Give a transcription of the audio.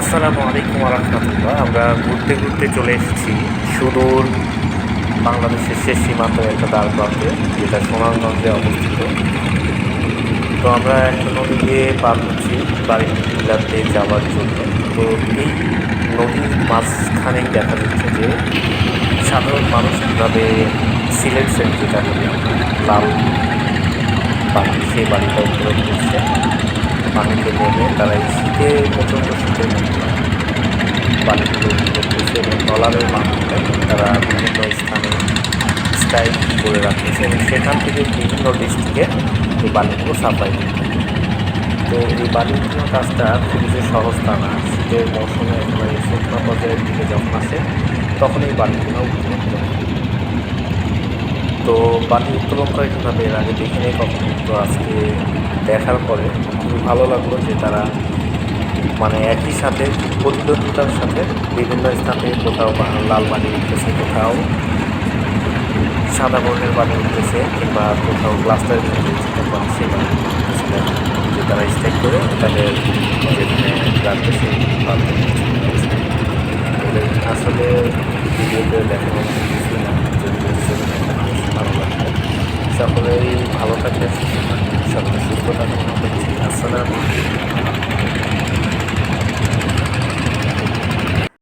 আসসালামু আলাইকুম রহমতুল্লাহ। আমরা ঘুরতে ঘুরতে চলে এসেছি সুদূর বাংলাদেশের শেষ সীমান্তের একটা দ্বার প্রান্তে, যেটা সুনামগঞ্জে অবস্থিত। তো আমরা একটা নদী দিয়ে পার হচ্ছি বাড়ির টিলাতে যাওয়ার জন্য। তো এই নদীর মাঝখানেই দেখা যাচ্ছে যে সাধারণ মানুষ কীভাবে সিলেট সেন্ট, যেটা বলি আমরা লাল বাড়ি, সেই বাড়িটা উপলব্ধ করছে। পানিতে নেমে তারা এই শীতে, প্রচণ্ড শীতের মধ্যে বালিগুলো উপভোগ করছে এবং ডলারের মাধ্যমে তারা বিভিন্ন স্থানে স্ট্রাইক করে রাখতেছে এবং সেখান থেকে বিভিন্ন ডিস্ট্রিক্টে এই বালিগুলো সাপ্লাই করতে। তো এই বালি উঠানোর কাজটা খুবই যে সহজ তা না। শীতের মৌসুমে একেবারে শুকনো পর্যায়ের দিকে যখন আসে তখন এই বালিগুলো উত্তোলন করে। তো বালি উত্তোলন করে কীভাবে এর আগে দেখিনি কখনো। তো আজকে দেখার পরে খুবই ভালো লাগলো যে তারা মানে একই সাথে প্রতিদ্বন্দ্বিতার সাথে বিভিন্ন স্থানে কোথাও লাল বালি উঠতেছে, কোথাও সাদা বর্ণের বালি উঠতেছে, কিংবা কোথাও ক্লাস্টারের জন্য সেই বালি উঠতেছিলেন, যে তারা স্ট্রাইক করে তাদের যেখানে রাখবে সেই বালি আসলে ভিডিওতে দেখানো কিছুই না। যদি ভালো লাগবে, সকলেই ভালো থাকবে, সকলে সুস্থ থাকবেন। আসসালামু আলাইকুম।